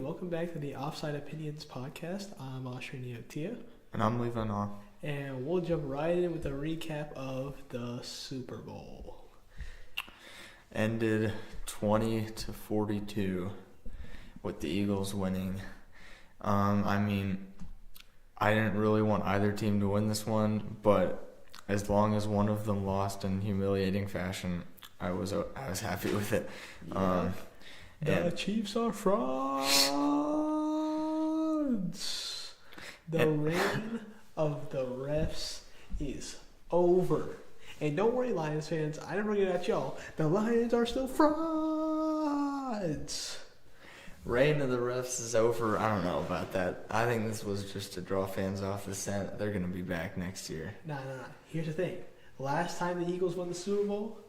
welcome back to the Offside Opinions podcast. I'm Ashrini Tia. And I'm leaving off. And we'll jump right in with a recap of the Super Bowl. Ended 20-42 with the Eagles winning. I didn't really want either team to win this one, but as long as one of them lost in humiliating fashion, I was happy with it. Yeah. The Chiefs are frauds. The reign of the refs is over. And don't worry, Lions fans, I didn't bring it at y'all. The Lions are still frauds. Reign of the refs is over. I don't know about that. I think this was just to draw fans off the scent. They're going to be back next year. Nah. Here's the thing. Last time the Eagles won the Super Bowl,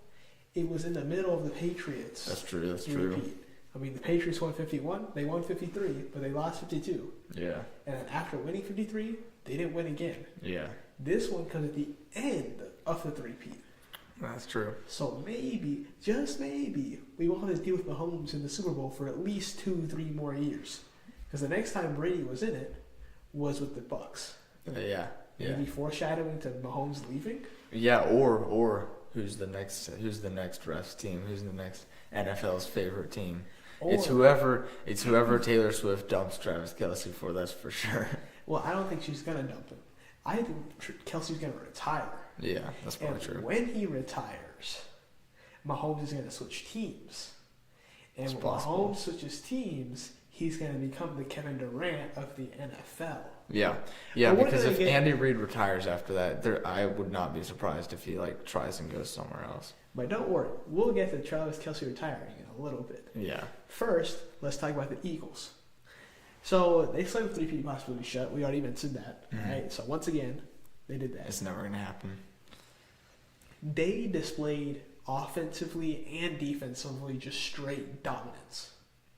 it was in the middle of the Patriots. That's true. Repeat. The Patriots won 51, they won 53, but they lost 52. Yeah. And then after winning 53, they didn't win again. Yeah. This one comes at the end of the three-peat. That's true. So maybe, just maybe, we won't have to deal with Mahomes in the Super Bowl for at least 2-3 more years. Because the next time Brady was in it was with the Bucs. Yeah. Maybe foreshadowing to Mahomes leaving? Yeah, or who's the next refs team? Who's the next NFL's favorite team? It's whoever Taylor Swift dumps Travis Kelce for, that's for sure. Well, I don't think she's going to dump him. I think Kelce's going to retire. Yeah, that's probably true. When he retires, Mahomes is going to switch teams. And when Mahomes switches teams, he's going to become the Kevin Durant of the NFL. Yeah, because if Andy Reid retires after that, I would not be surprised if he tries and goes somewhere else. But don't worry, we'll get to Travis Kelce retiring in a little bit. Yeah. First, let's talk about the Eagles. So they still have 3-peat possibility shut. We already mentioned that. Mm-hmm. Right? So once again, they did that. It's never going to happen. They displayed offensively and defensively just straight dominance.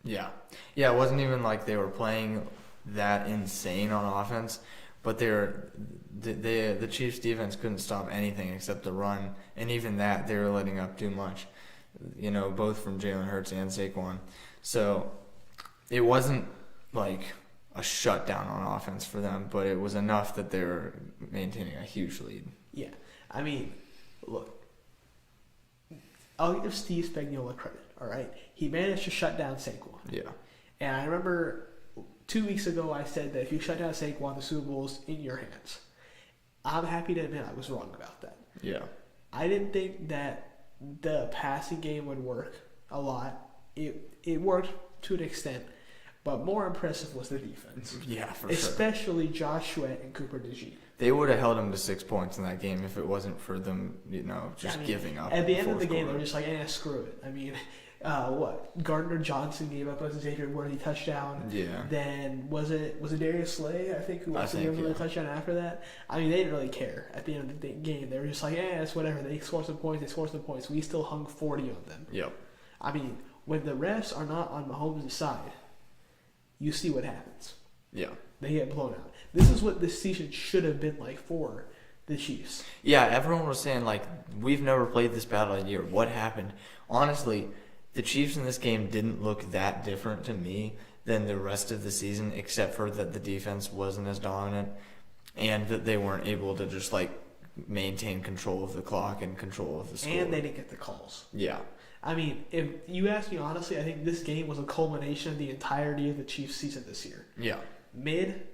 Yeah. Yeah, it wasn't even like they were playing that insane on offense, but the Chiefs defense couldn't stop anything except the run, and even that they were letting up too much, both from Jalen Hurts and Saquon. So it wasn't like a shutdown on offense for them, but it was enough that they were maintaining a huge lead. Yeah. Look, I'll give Steve Spagnuolo credit, all right? He managed to shut down Saquon. Yeah. And I remember 2 weeks ago I said that if you shut down Saquon, the Super Bowl's in your hands. I'm happy to admit I was wrong about that. Yeah. I didn't think that the passing game would work a lot. It worked to an extent, but more impressive was the defense. Yeah, for Especially Josh Sweat and Cooper DeJean. They would have held them to 6 points in that game if it wasn't for them, giving up. At the end of the game, they were just like, screw it. Gardner Johnson gave up a Xavier Worthy touchdown. Yeah. Then was it Darius Slay, I think, who also gave up a touchdown after that? They didn't really care at the end of the game. They were just like, it's whatever. They scored some points. We still hung 40 on them. Yep. When the refs are not on Mahomes' side, you see what happens. Yeah. They get blown out. This is what this season should have been like for the Chiefs. Yeah, everyone was saying, we've never played this bad all year. What happened? Honestly, the Chiefs in this game didn't look that different to me than the rest of the season, except for that the defense wasn't as dominant and that they weren't able to just, maintain control of the clock and control of the score. And they didn't get the calls. Yeah. If you ask me honestly, I think this game was a culmination of the entirety of the Chiefs season this year. Yeah. Mid,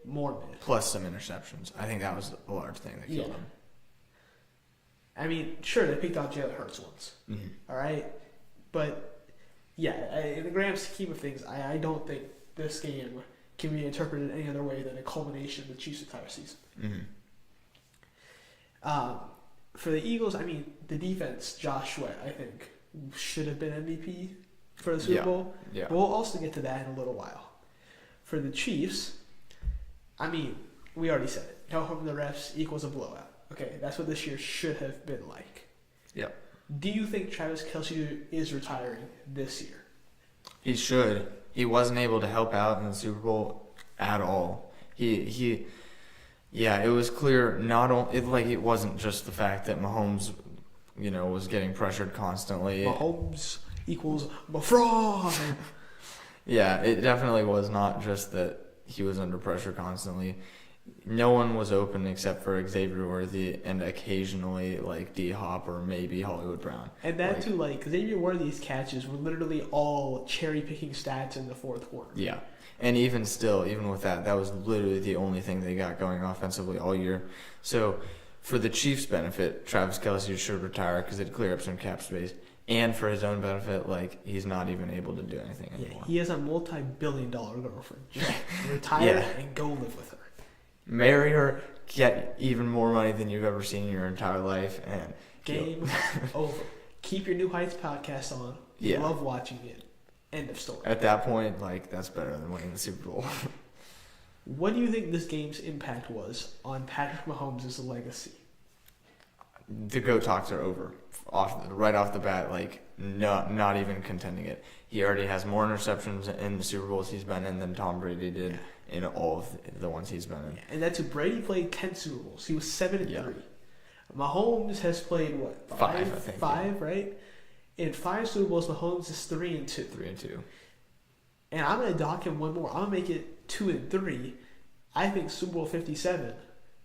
more mid. Plus some interceptions. I think that was a large thing that killed them. Sure, they picked out Jalen Hurts once. Mm-hmm. All right? But, in the grand scheme of things, I don't think this game can be interpreted any other way than a culmination of the Chiefs' entire season. Mm-hmm. For the Eagles, the defense, Josh Sweat, I think, should have been MVP for the Super Bowl. Yeah. But we'll also get to that in a little while. For the Chiefs, we already said it. No harm from the refs equals a blowout. Okay, that's what this year should have been like. Yeah. Do you think Travis Kelce is retiring this year? He should. He wasn't able to help out in the Super Bowl at all. It was clear. It wasn't just the fact that Mahomes, was getting pressured constantly. Mahomes equals fraud. Yeah, it definitely was not just that he was under pressure constantly. No one was open except for Xavier Worthy and occasionally like D Hop or maybe Hollywood Brown. And that too, like Xavier Worthy's catches were literally all cherry picking stats in the fourth quarter. Yeah, and even still, even with that, that was literally the only thing they got going offensively all year. So, for the Chiefs' benefit, Travis Kelce should retire because it'd clear up some cap space. And for his own benefit, like, he's not even able to do anything anymore. He has a multi-billion-dollar girlfriend. Just retire and go live with her. Marry her, get even more money than you've ever seen in your entire life, and game over. Keep your New Heights podcast on. You love watching it. End of story. At that point, like, that's better than winning the Super Bowl. What do you think this game's impact was on Patrick Mahomes' legacy? The GOAT talks are over. Right off the bat, like, not even contending it. He already has more interceptions in the Super Bowls he's been in than Tom Brady did in all of the ones he's been in. And that's who Brady played 10 Super Bowls. He was 7-3. Mahomes has played, what? Five, I think. Five, right? In 5 Super Bowls, Mahomes is 3-2. 3-2. And I'm going to dock him one more. I'm going to make it 2-3. I think Super Bowl 57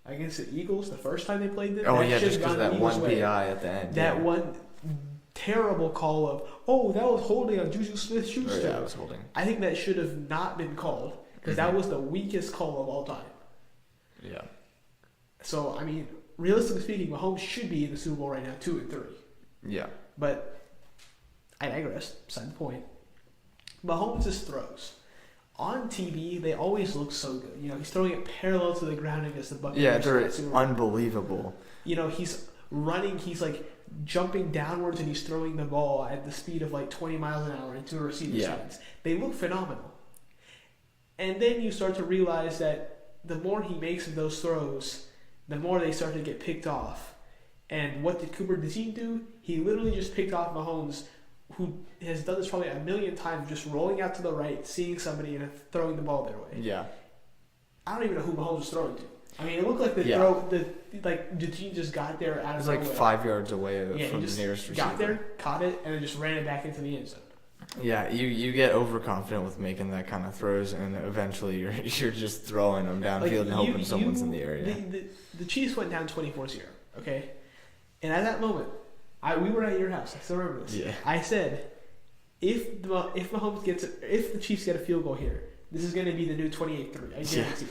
against the Eagles, the first time they played them. Oh, yeah, just because that one PI at the end. That one terrible call of, that was holding on Juju Smith-Schuster. Yeah, it was holding. I think that should have not been called because that was the weakest call of all time. Yeah. So, I mean, realistically speaking, Mahomes should be in the Super Bowl right now, 2-3. Yeah. But I digress. Beside the point. Mahomes' throws. On TV, they always look so good. You know, he's throwing it parallel to the ground against the Buccaneers. Yeah, they're unbelievable. You know, he's running, he's like jumping downwards and he's throwing the ball at the speed of like 20 miles an hour into a receiver's hands. They look phenomenal. And then you start to realize that the more he makes of those throws, the more they start to get picked off. And what did Cooper DeJean do? He literally just picked off Mahomes, who has done this probably a million times, just rolling out to the right, seeing somebody, and throwing the ball their way. Yeah. I don't even know who Mahomes was throwing to. I mean, it looked like DeJean just got there out of nowhere. It was like 5 yards away from the nearest receiver. Got there, caught it, and then just ran it back into the end zone. Yeah, you get overconfident with making that kind of throws, and eventually you're just throwing them downfield and hoping someone's in the area. The Chiefs went down 24-0, okay? And at that moment, we were at your house. I still remember this. Yeah. I said, if the Chiefs get a field goal here, this is going to be the new 28-3. I guarantee.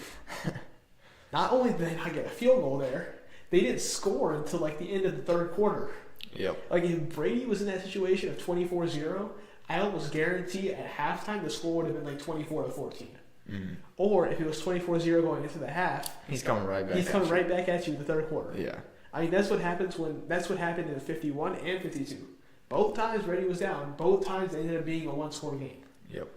Not only did they not get a field goal there, they didn't score until like the end of the third quarter. Yep. Like if Brady was in that situation of 24-0, I almost guarantee at halftime the score would have been like 24-14. Mm-hmm. Or if it was 24-0 going into the half, he's coming right back. Right back at you in the third quarter. Yeah. I mean, that's what happened in 51 and 52. Both times Brady was down. Both times they ended up being a one-score game. Yep.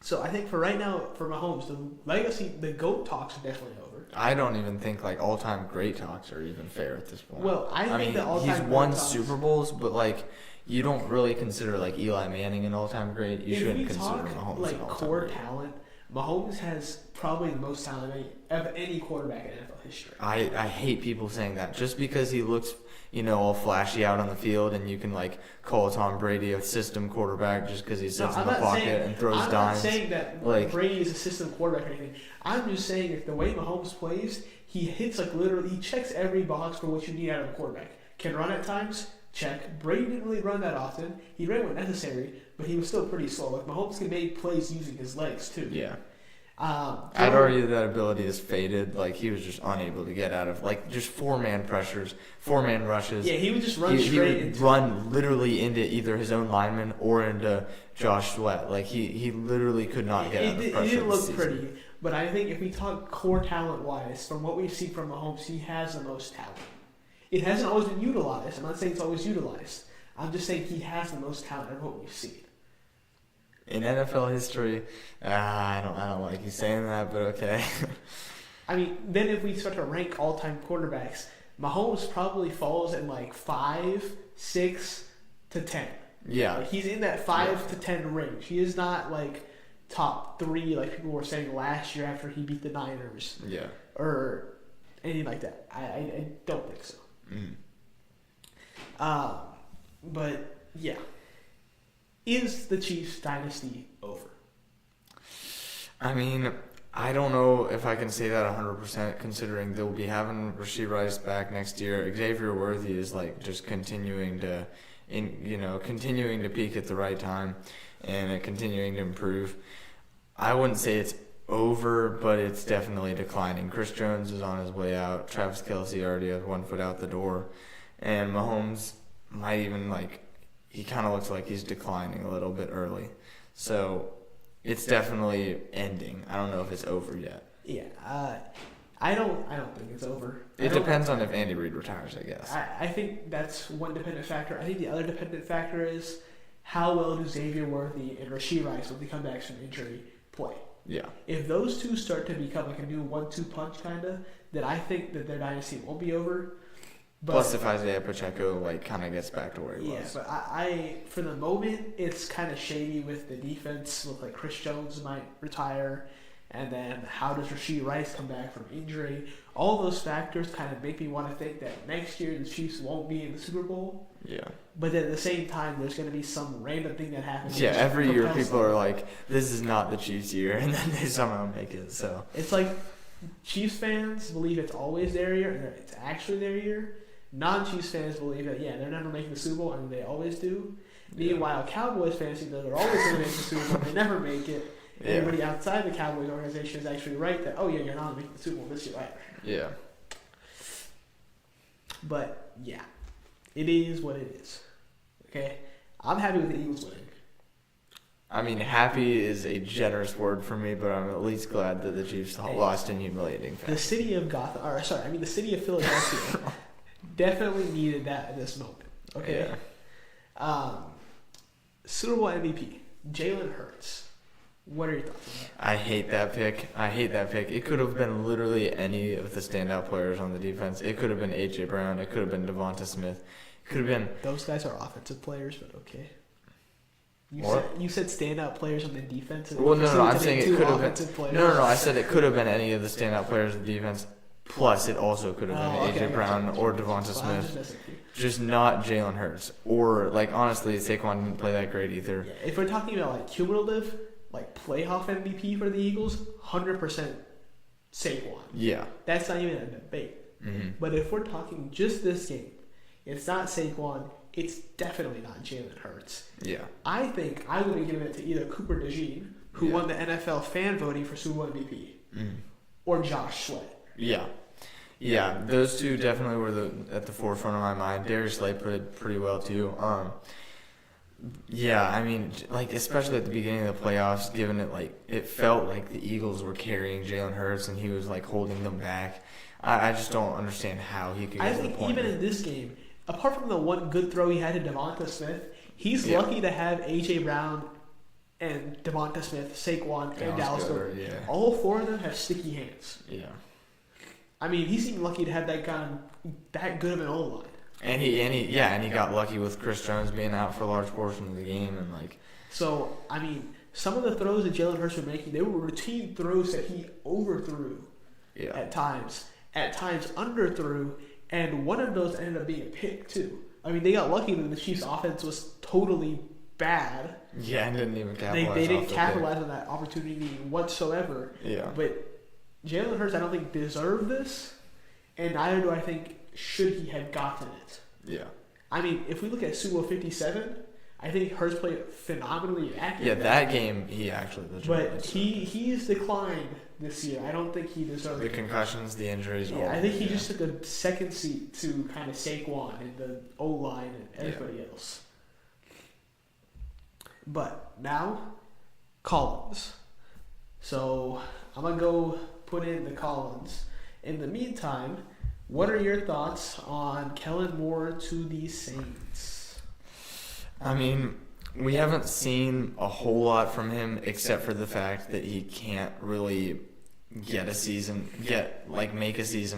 So I think for right now, for Mahomes, the legacy, the GOAT talks are definitely over. I don't even think like all-time great talks are even fair at this point. Well, I think that all-time he's won Super Bowls, but like you don't really consider like Eli Manning an all-time great. You shouldn't consider Mahomes like an all-time core great. Talent. Mahomes has probably the most talent of any quarterback in NFL history. I hate people saying that just because he looks, all flashy out on the field, and you can like call Tom Brady a system quarterback just because he sits in the pocket and throws dimes. I'm not saying that Brady is a system quarterback or anything. I'm just saying that the way Mahomes plays, he hits he checks every box for what you need out of a quarterback. Can run at times. Check. Brady didn't really run that often. He ran when necessary, but he was still pretty slow. Like Mahomes can make plays using his legs too. Yeah. I'd argue that ability is faded. Like he was just unable to get out of just 4-man pressures, 4-man rushes. Yeah, he would just run straight. He would run literally into either his own lineman or into Josh Sweat. Like he literally could not get out of pressure. It didn't look pretty, but I think if we talk core talent wise, from what we've seen from Mahomes, he has the most talent. It hasn't always been utilized. I'm not saying it's always utilized. I'm just saying he has the most talent of what we've seen. In NFL history, I don't like you saying that, but okay. I mean, then if we start to rank all-time quarterbacks, Mahomes probably falls in like 5, 6 to 10. Yeah. Like he's in that 5 to 10 range. He is not like top 3 like people were saying last year after he beat the Niners. Yeah. Or anything like that. I don't think so. Mm. But yeah. Is the Chiefs dynasty over? I mean, I don't know if I can say that 100% considering they'll be having Rashee Rice back next year. Xavier Worthy is like just continuing to peak at the right time and continuing to improve. I wouldn't say it's over, but it's definitely declining. Chris Jones is on his way out. Travis Kelce already has 1 foot out the door. And Mahomes might even he kind of looks like he's declining a little bit early. So it's definitely ending. I don't know if it's over yet. Yeah, I don't think it's over. It depends on if Andy Reid retires, I guess. I think that's one dependent factor. I think the other dependent factor is how well do Xavier Worthy and Rashee Rice, when they come back from injury, play. Yeah. If those two start to become like a new 1-2 punch kind of, then I think that their dynasty won't be over. But, plus, if Isaiah Pacheco kind of gets back to where he was. Yeah, but I for the moment, it's kind of shady with the defense. Look like Chris Jones might retire, and then how does Rashee Rice come back from injury? All those factors kind of make me want to think that next year the Chiefs won't be in the Super Bowl. Yeah. But then at the same time, there's going to be some random thing that happens. Yeah, every year people are like, this is not the Chiefs' year, and then they somehow make it. So it's like Chiefs fans believe it's always their year, and it's actually their year. Non-Chiefs fans believe that, they're never making the Super Bowl, and they always do. Yeah. Meanwhile, Cowboys fans think that they're always going to make the Super Bowl, and they never make it. Yeah. Everybody outside the Cowboys organization is actually right that, you're not making the Super Bowl this year either. Yeah. But, it is what it is. Okay? I'm happy with the Eagles winning. I mean, happy is a generous word for me, but I'm at least glad that the Chiefs lost in humiliating fashion. The city of the city of Philadelphia definitely needed that at this moment. Okay? Yeah. Super Bowl MVP, Jalen Hurts. What are your thoughts on that? I hate that pick. It could have been literally any of the standout players on the defense. It could have been A.J. Brown. It could have been Devonta Smith. It could have been... Those guys are offensive players, but okay. You said standout players on the defense. Well, no, I'm saying it could have been... Players. No, I said it could have been any of the standout players on the defense. Plus, it also could have been A.J. Brown or Devonta Smith. Just not Jalen Hurts. Or, honestly, Saquon didn't play that great either. Yeah, if we're talking about, cumulative... playoff MVP for the Eagles, 100% Saquon. Yeah. That's not even a debate. Mm-hmm. But if we're talking just this game, it's not Saquon, it's definitely not Jalen Hurts. Yeah. I think I would have given it to either Cooper DeJean, who won the NFL fan voting for Super Bowl MVP, or Josh Sweat. Yeah. Yeah, those two definitely were at the forefront of my mind. Darius Slay played pretty well, too. Yeah, I mean, especially at the beginning of the playoffs, given it felt like the Eagles were carrying Jalen Hurts and he was holding them back. I just don't understand how he could get to the point. I think even in this game, apart from the one good throw he had to Devonta Smith, he's lucky to have A.J. Brown and Devonta Smith, Saquon, and Dallas Goedert. Yeah. All four of them have sticky hands. Yeah. I mean, he seemed lucky to have that good of an O-line. And he got lucky with Chris Jones being out for a large portion of the game and So, I mean, some of the throws that Jalen Hurts were making, they were routine throws that he overthrew at times underthrew, and one of those ended up being a pick too. I mean, they got lucky that the Chiefs' offense was totally bad. Yeah, and didn't even capitalize. They didn't capitalize on that opportunity whatsoever. Yeah. But Jalen Hurts, I don't think deserved this, and neither do I think should he have gotten it. Yeah. I mean, if we look at Super Bowl 57, I think Hurts played phenomenally accurate. Yeah, that game he actually legitimately. But he's declined this year. I don't think he deserved the concussions, the injuries. Yeah, I think he just took a second seat to kind of Saquon and the O-line and everybody else. But now, Collins. So I'm going to go put in the Collins. In the meantime, what are your thoughts on Kellen Moore to the Saints? I mean, we haven't seen a whole lot from him except for the fact that he can't really make a season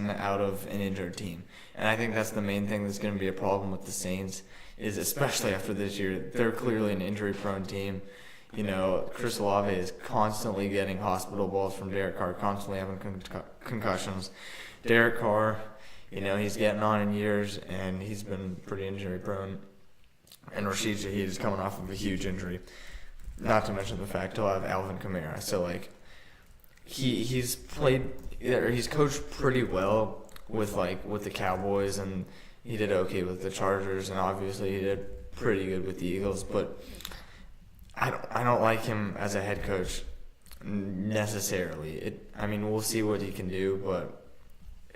out of an injured team. And I think that's the main thing that's going to be a problem with the Saints, is especially after this year, they're clearly an injury-prone team. You know, Chris Olave is constantly getting hospital balls from Derek Carr, constantly having concussions. Derek Carr, he's getting on in years, and he's been pretty injury-prone. and Rashid Shaheed is coming off of a huge injury. Not to mention the fact he'll have Alvin Kamara. So like, he's coached pretty well with the Cowboys, and he did okay with the Chargers, and obviously he did pretty good with the Eagles. But I don't like him as a head coach necessarily. We'll see what he can do, but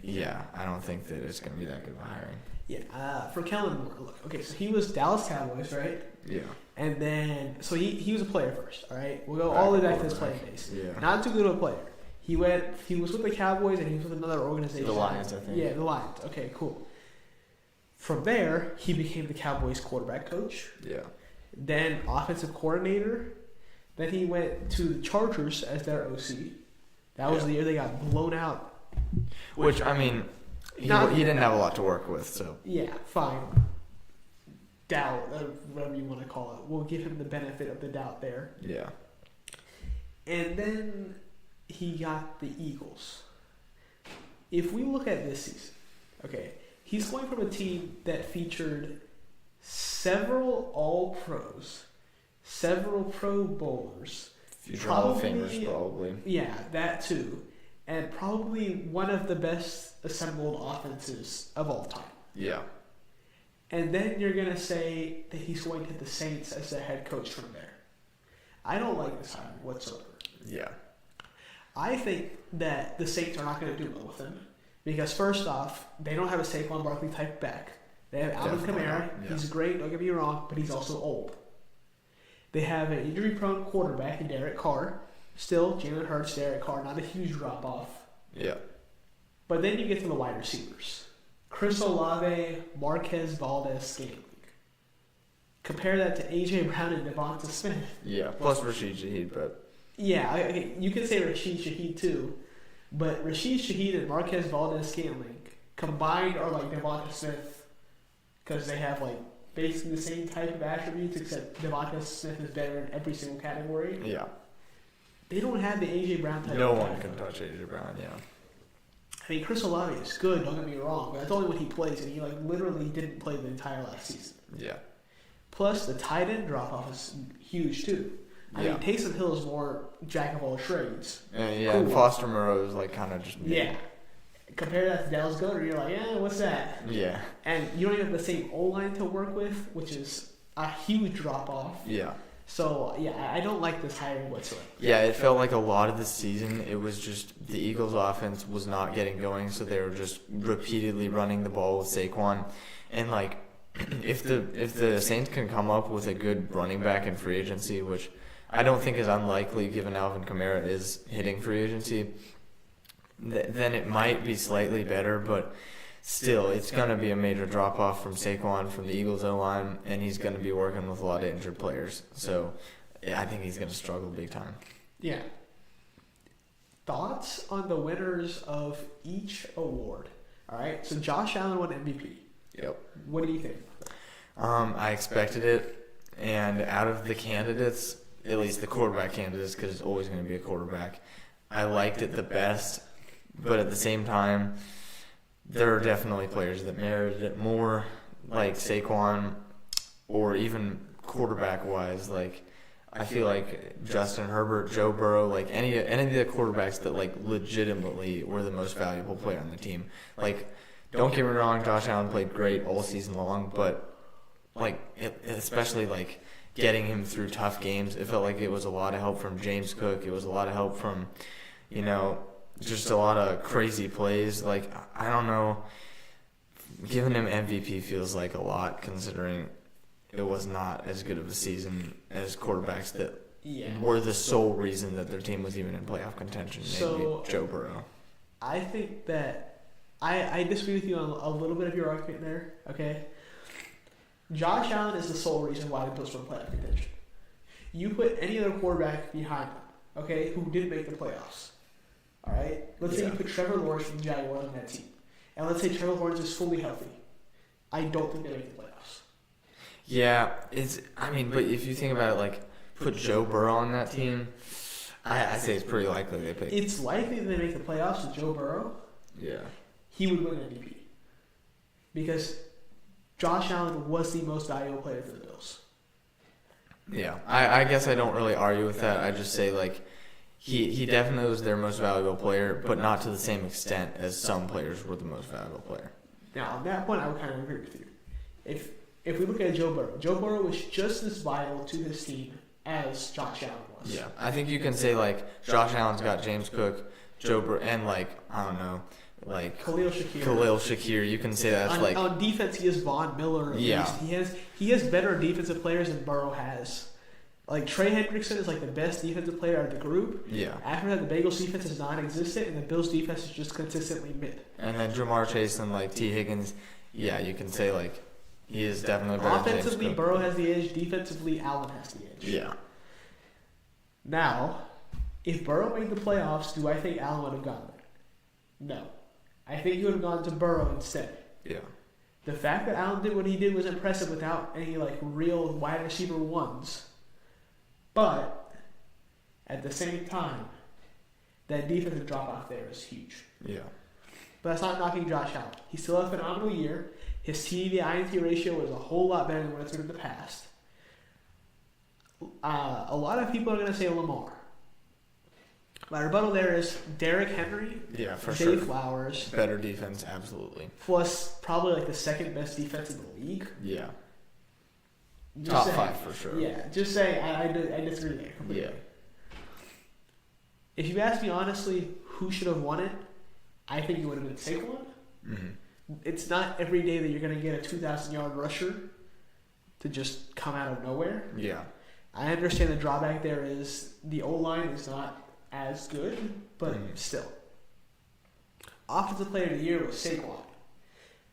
yeah, I don't think that it's going to be that good of a hiring. Yeah, for Kellen Moore, look, okay, so he was Dallas Cowboys, right? Yeah. And then, so he was a player first, all right? We'll go all the way back to his playing days. Yeah. Not too good of a player. He was with the Cowboys, and he was with another organization. The Lions, I think. Yeah, the Lions. Okay, cool. From there, he became the Cowboys quarterback coach. Yeah. Then offensive coordinator. Then he went to the Chargers as their OC. That was the year they got blown out. Which, he didn't have a lot to work with, so. Yeah, fine. Doubt, whatever you want to call it. We'll give him the benefit of the doubt there. Yeah. And then he got the Eagles. If we look at this season, okay, he's going from a team that featured several All-Pros, several Pro Bowlers. Future Hall of Famers, probably. Yeah, that too. And probably one of the best assembled offenses of all time. Yeah. And then you're going to say that he's going to the Saints as the head coach from there. I don't like this hire whatsoever. Yeah. I think that the Saints are not going to do well with him. Because first off, they don't have a Saquon Barkley type back. They have Alvin Kamara. Yeah. He's great, don't get me wrong, but he's also old. They have an injury-prone quarterback in Derek Carr. Still, Jalen Hurts, Derek Carr, not a huge drop-off. Yeah. But then you get to the wide receivers. Chris Olave, Marquez Valdez-Scantling. Compare that to A.J. Brown and Devonta Smith. Yeah, plus Rashid Shaheed, but... Yeah, you can say Rashid Shaheed too. But Rashid Shaheed and Marquez Valdez-Scantling combined are like Devonta Smith because they have basically the same type of attributes, except Devonta Smith is better in every single category. Yeah. They don't have the A.J. Brown type. No one can touch A.J. Brown, yeah. Chris Olave is good, don't get me wrong, but that's only when he plays, and he literally didn't play the entire last season. Yeah. Plus, the tight end drop-off is huge, too. Taysom Hill is more jack of all trades. Yeah, cool. And Foster Moreau is kind of just... Yeah. Compare that to Dallas Goedert, you're like, what's that? Yeah. And you don't even have the same O-line to work with, which is a huge drop-off. Yeah. So, I don't like this hiring whatsoever. Yeah, it felt like a lot of the season, it was just the Eagles' offense was not getting going, so they were just repeatedly running the ball with Saquon. And, if the Saints can come up with a good running back in free agency, which I don't think is unlikely given Alvin Kamara is hitting free agency, then it might be slightly better, but still, it's going to be a major drop-off from Saquon, from the Eagles' O-line, and he's going to be working with a lot of injured players. So I think he's going to struggle big time. Yeah. Thoughts on the winners of each award? All right, so Josh Allen won MVP. Yep. What do you think? I expected it, and out of the candidates, at least the quarterback candidates, because it's always going to be a quarterback, I liked it the best, but at the same time, there are definitely players that merited it more, like Saquon, or even quarterback-wise. I feel like Justin Herbert, Joe Burrow, any of the quarterbacks that legitimately were the most valuable player on the team. Don't get me wrong, Josh Allen played great all season long, but especially getting him through tough games, it felt like it was a lot of help from James Cook. It was a lot of help from, just a lot of crazy plays. I don't know. Giving him MVP feels like a lot, considering it was not as good of a season as quarterbacks that were the sole reason that their team was even in playoff contention. Maybe Joe Burrow. I think that I disagree with you on a little bit of your argument there. Okay, Josh Allen is the sole reason why the Bills were in playoff contention. You put any other quarterback behind him, okay, who didn't make the playoffs. All right? Let's say you put Trevor Lawrence from the Jaguars on that team. And let's say Trevor Lawrence is fully healthy. I don't think they make the playoffs. Yeah, but if you think about it, put Joe Burrow on that team, I say it's pretty likely they pick. It's likely that they make the playoffs with Joe Burrow. Yeah. He would win MVP. Because Josh Allen was the most valuable player for the Bills. Yeah, I guess I don't really argue with that. I just say, like, he definitely was their most valuable player, but not to the same extent as some players were the most valuable player. Now, on that point, I would kind of agree with you. If we look at Joe Burrow was just as vital to his team as Josh Allen was. Yeah, I think you can say, like, Josh Allen's got James Cook, Joe Burrow, and, like, I don't know, like Khalil Shakir. You can say that's on, like on defense. He has Von Miller. Yeah, he has better defensive players than Burrow has. Like Trey Hendrickson is like the best defensive player out of the group. Yeah. After that, the Bengals defense is non-existent, and the Bills defense is just consistently mid. And then Jamar Chase and like T Higgins. Yeah, you can say like he is definitely better. Offensively, Burrow has the edge. Defensively, Allen has the edge. Yeah. Now, if Burrow made the playoffs, do I think Allen would have gone there? No. I think he would have gone to Burrow instead. Yeah. The fact that Allen did what he did was impressive without any like real wide receiver ones. But at the same time, that defensive drop off there is huge. Yeah. But that's not knocking Josh Allen. He still had a phenomenal year. His TD to INT ratio is a whole lot better than what it's been in the past. A lot of people are going to say Lamar. My rebuttal there is Derrick Henry, yeah, for Zay sure. Flowers. Better defense, absolutely. Plus probably like the second best defense in the league. Yeah. Just Top saying, 5 for sure. Yeah, just saying, I disagree there completely. Yeah. If you ask me honestly who should have won it, I think it would have been Saquon. Mm-hmm. It's not every day that you're going to get a 2,000-yard rusher to just come out of nowhere. Yeah. I understand the drawback there is the O-line is not as good, but still. Offensive Player of the Year was Saquon.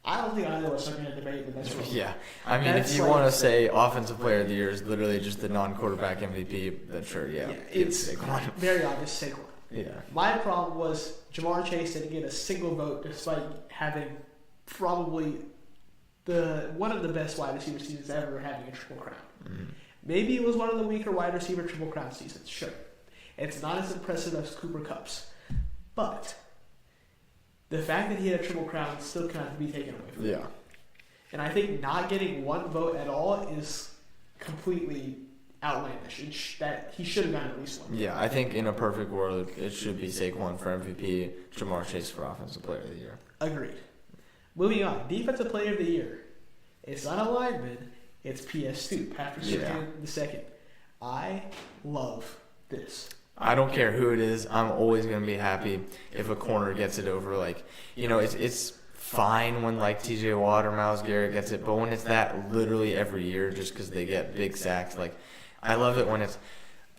I don't think either of us are going to debate that that's wrong. Yeah. I mean, if you want to say Offensive Player of the Year is literally just the non-quarterback MVP, then sure, yeah. It's Saquon. very obvious Saquon. Yeah. My problem was Jamar Chase didn't get a single vote despite having probably one of the best wide receiver seasons ever, having a Triple Crown. Mm-hmm. Maybe it was one of the weaker wide receiver Triple Crown seasons, sure. It's not as impressive as Cooper Kupp's. But the fact that he had a Triple Crown still cannot be taken away from him. Yeah. And I think not getting one vote at all is completely outlandish. That he should have gotten at least one. Yeah, I think in a perfect world, it should be Saquon for MVP, Jamar Chase for Offensive Player of the Year. Agreed. Moving on, Defensive Player of the Year. It's not a lineman, it's PS2, Patrick Surtain II. I love this. I don't care who it is. I'm always going to be happy if a corner gets it over. Like, you know, it's fine when, like, TJ Watt or Myles Garrett gets it, but when it's that literally every year just because they get big sacks, like, I love it when it's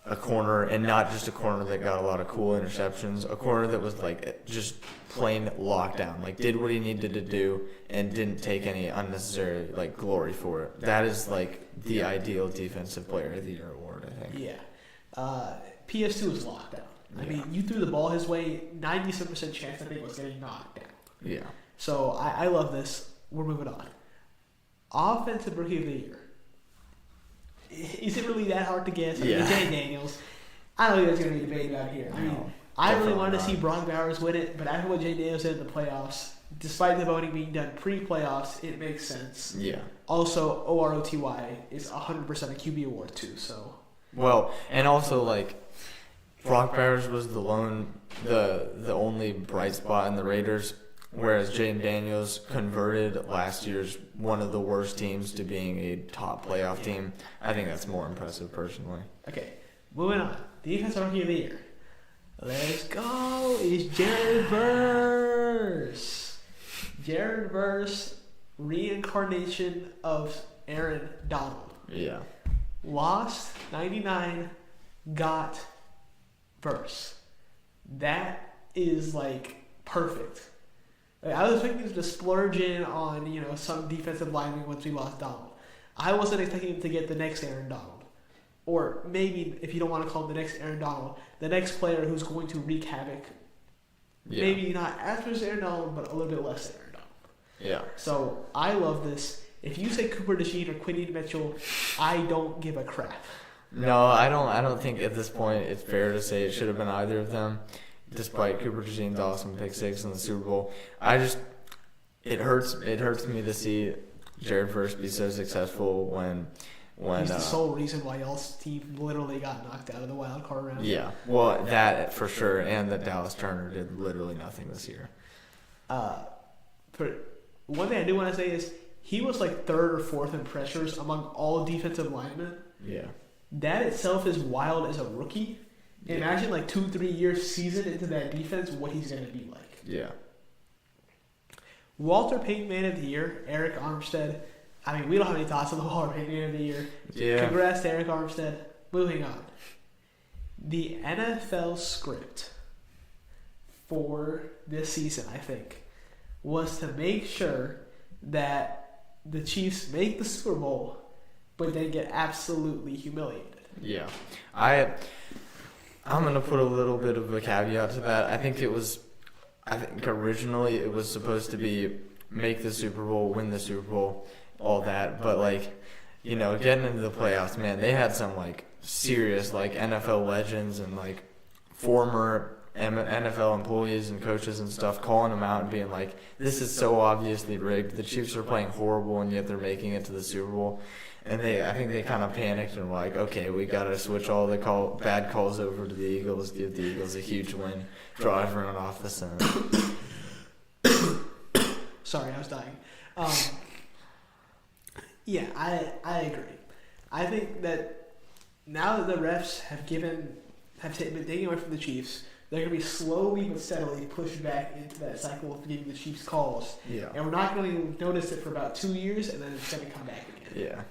a corner and not just a corner that got a lot of cool interceptions, a corner that was, like, just plain lockdown, like, did what he needed to do and didn't take any unnecessary, like, glory for it. That is, like, the ideal Defensive Player of the Year award, I think. Yeah. PS2 was locked down. I mean, you threw the ball his way, 97% chance I think was getting knocked down. Yeah. So I love this. We're moving on. Offensive Rookie of the Year. Is it really that hard to guess? I mean, Jay Daniels. I don't think there's going to be a debate about it here. I mean, I really wanted to see Brock Bowers win it, but after what Jay Daniels did in the playoffs, despite the voting being done pre-playoffs, it makes sense. Yeah. Also, OROTY is 100% a QB award too, so. Well, and also, like, Brock Bowers was the only bright spot in the Raiders, whereas Jaden Daniels converted last year's one of the worst teams to being a top playoff team. I think that's more impressive, personally. Okay, moving on. Defensive Rookie of the Year. Let's go. It's Jared Verse. Jared Verse, reincarnation of Aaron Donald. Yeah. Lost 99, got Verse. That is like perfect. Like, I was thinking to splurge in on some defensive lineman once we lost Donald. I wasn't expecting him to get the next Aaron Donald, or maybe if you don't want to call him the next Aaron Donald, the next player who's going to wreak havoc. Yeah. Maybe not as much as Aaron Donald, but a little bit less than Aaron Donald. Yeah. So I love this. If you say Cooper DeJean or Quinton Mitchell, I don't give a crap. No, I don't think at this point it's fair to say it should have been either of them, despite Cooper DeJean's awesome pick six in the Super Bowl. It hurts me to see Jared Verse be so successful when he's the sole reason why y'all's team literally got knocked out of the wild card round. Yeah, well, that for sure, and that Dallas Turner did literally nothing this year. One thing I do want to say is he was like third or fourth in pressures among all defensive linemen. Yeah. That itself is wild as a rookie. Imagine like 2-3 years seasoned into that defense, what he's going to be like. Yeah. Walter Payton Man of the Year, Eric Armstead. I mean, we don't have any thoughts on the Walter Payton Man of the Year. Yeah. Congrats to Eric Armstead. Moving on. The NFL script for this season, I think, was to make sure that the Chiefs make the Super Bowl, but then get absolutely humiliated. Yeah. I'm going to put a little bit of a caveat to that. I think originally it was supposed to be make the Super Bowl, win the Super Bowl, all that. But, getting into the playoffs, man, they had some, serious, NFL legends and, former NFL employees and coaches and stuff calling them out and being like, this is so obviously rigged. The Chiefs are playing horrible, and yet they're making it to the Super Bowl. And I think they kind of panicked and were like, okay, we got to switch all the bad calls over to the Eagles, give the Eagles a huge win, draw everyone off the sun. Sorry, I was dying. Yeah, I agree. I think that now that the refs have been taken away from the Chiefs, they're going to be slowly but steadily pushed back into that cycle of giving the Chiefs calls. Yeah. And we're not going to notice it for about 2 years, and then it's going to come back again. Yeah.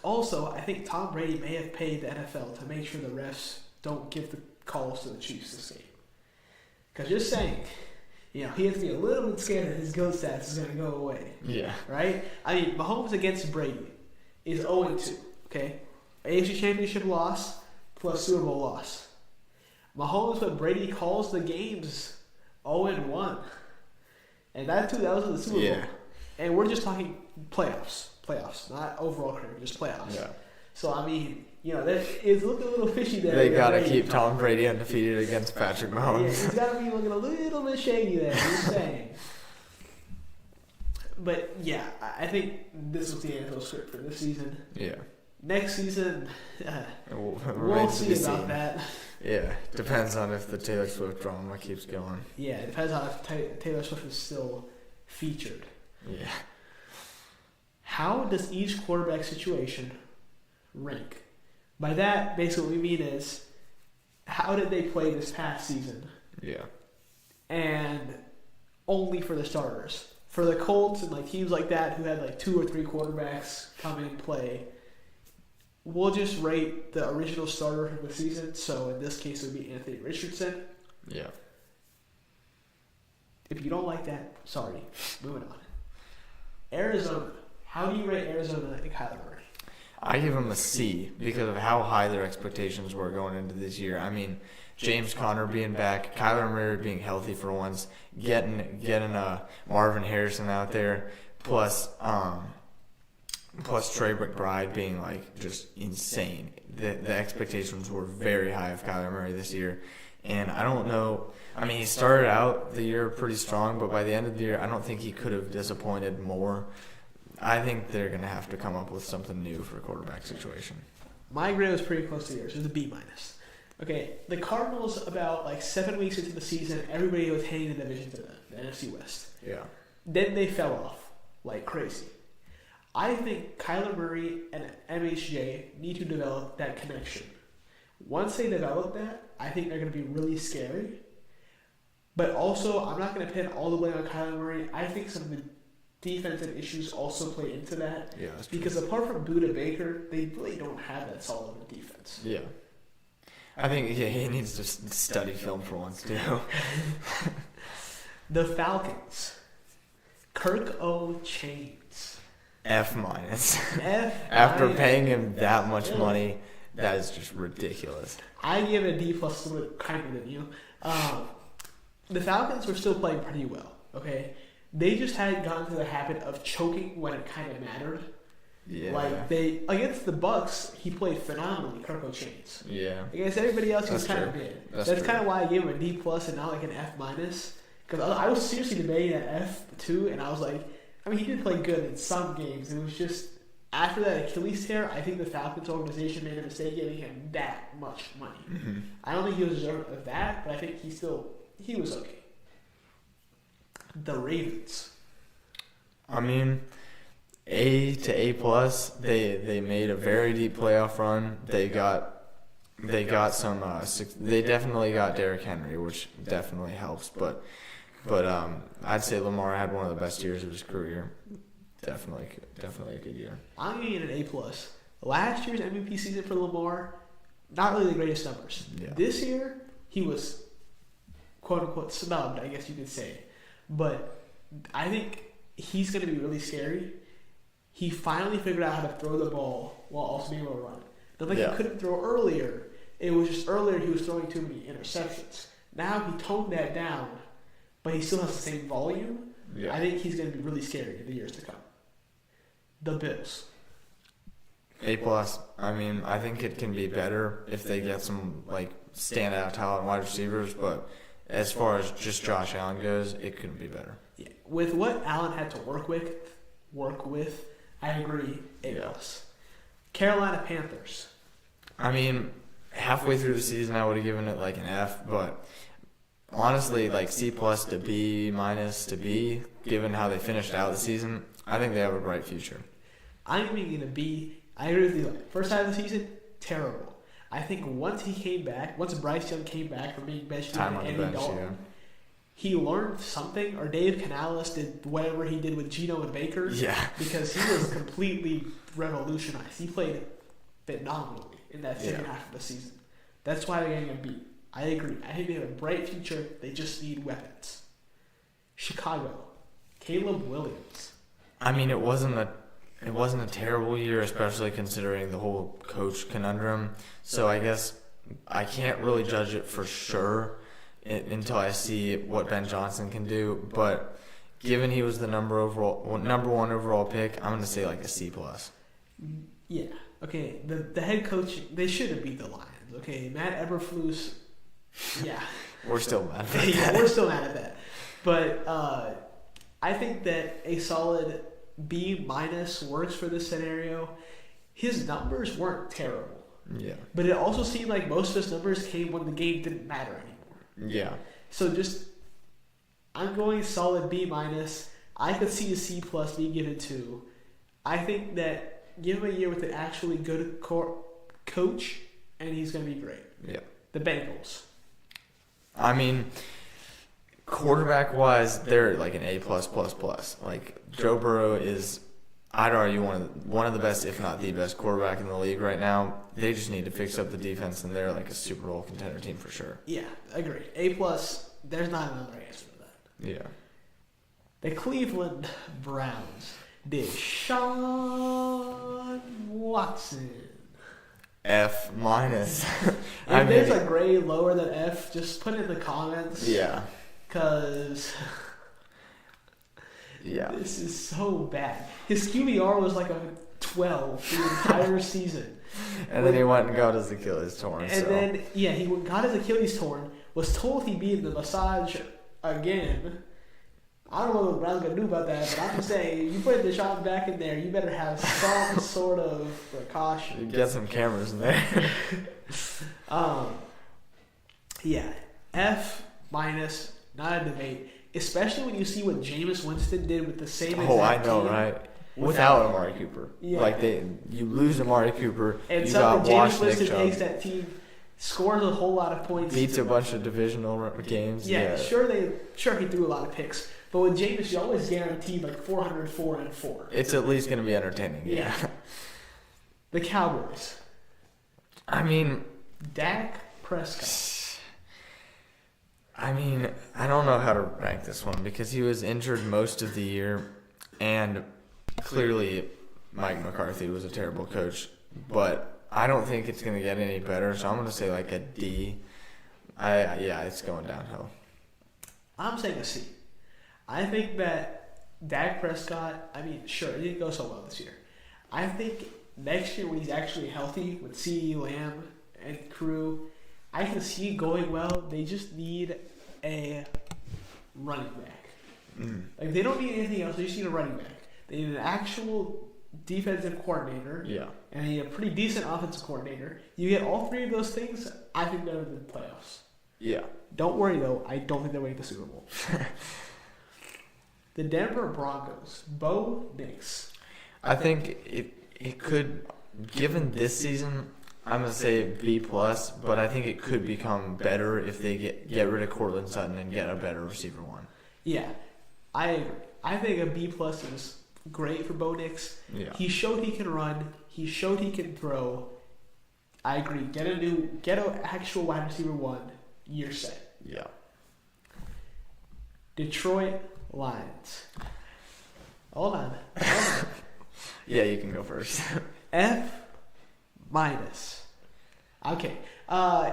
Also, I think Tom Brady may have paid the NFL to make sure the refs don't give the calls to the Chiefs this game. Because just saying, he has to be a little bit scared that his GOAT status is going to go away. Yeah. Right? I mean, Mahomes against Brady is 0-2, okay? AFC Championship loss plus Super Bowl loss. Mahomes, when Brady calls the games, 0-1. And that was in the Super Bowl. Yeah. And we're just talking playoffs, not overall career, just playoffs. Yeah. So, I mean, it's looking a little fishy there. They got to keep Tom Brady undefeated against Patrick Mahomes. Yeah, he's got to be looking a little bit shady there, just saying. But, yeah, I think this was the NFL script for this season. Yeah. Next season, we'll see about that. Yeah, depends on if the Taylor Swift drama keeps going. Yeah, it depends on if Taylor Swift is still featured. Yeah. How does each quarterback situation rank? By that, basically what we mean is, how did they play this past season? Yeah. And only for the starters. For the Colts and teams like that who had 2 or 3 quarterbacks come in and play, we'll just rate the original starter from the season. So in this case, it would be Anthony Richardson. Yeah. If you don't like that, sorry. Moving on. Arizona. How do you rate Arizona and Kyler Murray? I give them a C because of how high their expectations were going into this year. I mean, James Conner being back, Kyler Murray being healthy for once, getting Marvin Harrison out there, plus Trey McBride being just insane. The expectations were very high of Kyler Murray this year. And I don't know. I mean, he started out the year pretty strong, but by the end of the year, I don't think he could have disappointed more. I think they're going to have to come up with something new for a quarterback situation. My grade was pretty close to yours. It was a B-. Okay, the Cardinals, about 7 weeks into the season, everybody was handing the division to them, the NFC West. Yeah. Then they fell off like crazy. I think Kyler Murray and MHJ need to develop that connection. Once they develop that, I think they're going to be really scary. But also, I'm not going to pin all the blame on Kyler Murray. I think some of the defensive issues also play into that. Yeah, that's true. Because apart from Budda Baker, they really don't have that solid of a defense. Yeah. I think he needs to study film for once, too. The Falcons. Kirk O. Chains. F-. After paying him that much money, that is just ridiculous. I give it a D+, a little bit kinder than you. The Falcons were still playing pretty well, okay? They just hadn't gotten to the habit of choking when it kind of mattered. Yeah. Against the Bucks, he played phenomenally, Kirk O. Chains. Yeah. Against everybody else, he was kind of mid. That's kind of why I gave him a D+ and not an F-. Because I was seriously debating at F2, and I was like, I mean, he did play good in some games. It was just after that Achilles tear, I think the Falcons organization made a mistake giving him that much money. Mm-hmm. I don't think he was deserving of that, but I think he was okay. The Ravens. I mean, A to A plus. They made a very deep playoff run. They got some. They definitely got Derrick Henry, which definitely helps. But I'd say Lamar had one of the best years of his career. Definitely a good year. I'm giving it an A plus. Last year's MVP season for Lamar, not really the greatest numbers. Yeah. This year, he was quote unquote snubbed, I guess you could say. But I think he's going to be really scary. He finally figured out how to throw the ball while also being able to run. Not like he couldn't throw earlier. It was just earlier he was throwing too many interceptions. Now he toned that down, but he still has the same volume. Yeah. I think he's going to be really scary in the years to come. The Bills. A plus. I mean, I think it can be better if they get some like standout talent wide receivers, but as far as just Josh Allen goes, it couldn't be better. Yeah. With what Allen had to work with, I agree. A plus. Carolina Panthers. I mean, halfway through the season, I would have given it like an F, but honestly, like C plus to B minus to B, given how they finished out the season, I think they have a bright future. I'm giving it a B. I agree with you. First half of the season, terrible. I think once Bryce Young came back from being benched time on the bench, he learned something, or Dave Canales did whatever he did with Geno and Baker. Yeah. Because he was completely revolutionized. He played phenomenally in that second half of the season. That's why they're getting a B. I agree. I think they have a bright future. They just need weapons. Chicago. Caleb Williams. I mean, it wasn't a terrible year, especially considering the whole coach conundrum. So I guess I can't really judge it for sure until I see what Ben Johnson can do. But given he was the number one overall pick, I'm going to say like a C plus. Yeah. Okay. The head coach, they should have beat the Lions. Okay. Matt Eberflus. Yeah. We're still mad at that. Yeah, we're still mad at that. But I think that a solid B minus works for this scenario. His numbers weren't terrible. Yeah. But it also seemed like most of his numbers came when the game didn't matter anymore. Yeah. So I'm going solid B minus. I could see a C plus being given to. I think that give him a year with an actually good coach, and he's going to be great. Yeah. The Bengals. I mean, quarterback-wise, they're like an A plus plus plus. Like Joe Burrow is, I'd argue one of the best, if not the best, quarterback in the league right now. They just need to fix up the defense, and they're like a Super Bowl contender team for sure. Yeah, agreed. A plus. There's not another answer to that. Yeah. The Cleveland Browns. Deshaun Watson. F minus. If there's a grade lower than F, just put it in the comments. Yeah. Because yeah, this is so bad. His QBR was like a 12 the entire season. And then he went and got his Achilles torn. And then, he got his Achilles torn, was told he'd be in the massage again. I don't know what the Browns going to do about that, but I'm just saying, you put Deshaun back in there, you better have some sort of precaution. You get some cameras in there. Yeah, F minus, not a debate. Especially when you see what Jameis Winston did with the same exact I know, team. Right? Without Amari Cooper. Yeah. Like, you lose Amari Cooper, and you got Jameis Winston takes that team, scores a whole lot of points. Beats a bunch of divisional games. Yeah. Sure he threw a lot of picks. But with Jameis, you always guaranteed like 404. It's at least going to be entertaining. Yeah. The Cowboys. I mean, Dak Prescott. I mean, I don't know how to rank this one because he was injured most of the year, and clearly Mike McCarthy was a terrible coach. But I don't think it's going to get any better, so I'm going to say like a D. It's going downhill. I'm saying a C. I think that Dak Prescott, it didn't go so well this year. I think next year when he's actually healthy with CeeDee Lamb and crew, I can see it going well. They just need a running back. Like, they don't need anything else. They just need a running back. They need an actual defensive coordinator. Yeah. And they need a pretty decent offensive coordinator. You get all three of those things, I think they're in the playoffs. Yeah. Don't worry, though. I don't think they're winning the Super Bowl. The Denver Broncos. Bo Nix. I think it could, given this season, I'm going to say B+, but I think it could become better if they get rid of Cortland Sutton and get a better receiver one. Yeah, I agree. I think a B+ is great for Bo Nix. Yeah. He showed he can run. He showed he can throw. I agree. Get an actual wide receiver one. You're set. Yeah. Detroit Lions. Hold on. Yeah, you can go first. F-. Okay.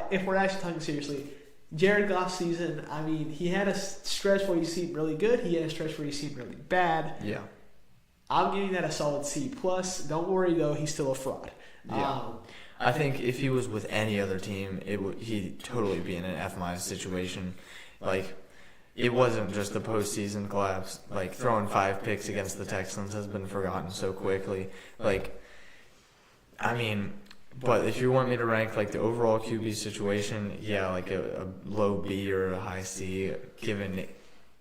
If we're actually talking seriously, Jared Goff's season, I mean, he had a stretch where he seemed really good. He had a stretch where he seemed really bad. Yeah. I'm giving that a solid C+. Don't worry, though. He's still a fraud. Yeah. I think if he was with any other team, he'd totally be in an F- situation. Like, it wasn't just the postseason collapse. Like, throwing 5 picks against the Texans has been forgotten so quickly. Like, I mean, but if you want me to rank, like, the overall QB situation, yeah, like a low B or a high C, given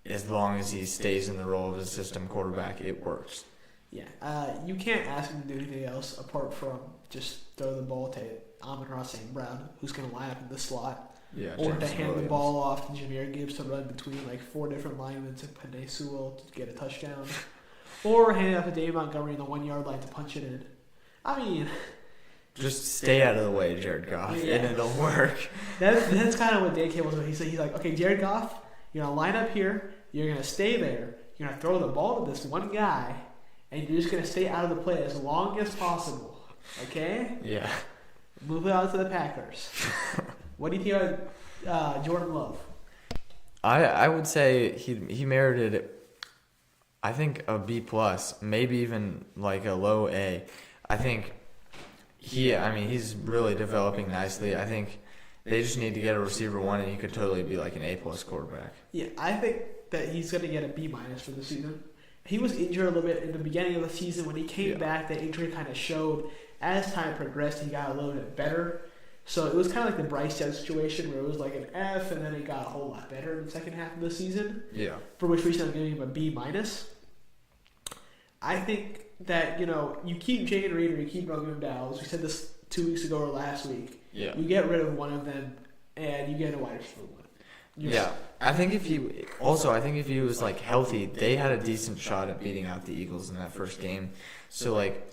as long as he stays in the role of a system quarterback, it works. Yeah, you can't ask him to do anything else apart from just throw the ball to Amon-Ra St. Brown, who's going to line up in the slot. Yeah, or to hand the ball off to Jahmyr Gibbs to run between like 4 different linemen to Penei Sewell to get a touchdown. Or hand it off to Dave Montgomery in the 1-yard line to punch it in. I mean, just stay out of the way, Jared Goff, and it'll work. That's kind of what Dan Campbell was. He's like, okay, Jared Goff, you're going to line up here, you're going to stay there, you're going to throw the ball to this one guy, and you're just going to stay out of the play as long as possible. Okay? Yeah. Move it on to the Packers. What do you think about Jordan Love? I would say he merited, I think, a B+, maybe even like a low A. I think he's really developing nicely. I think they just need to get a receiver one, and he could totally be like an A+ quarterback. Yeah, I think that he's going to get a B- for the season. He was injured a little bit in the beginning of the season. When he came back, the injury kind of showed. As time progressed, he got a little bit better. So it was kind of like the Bryce Young situation where it was like an F, and then it got a whole lot better in the second half of the season. Yeah. For which reason I'm giving him a B-. I think that, you keep Jane Reed or you keep Rogan Dowles. We said this 2 weeks ago or last week. Yeah. You get rid of one of them, and you get a wide receiver one. I think if he was like healthy, they had a decent shot at beating out the Eagles in that first game. So like,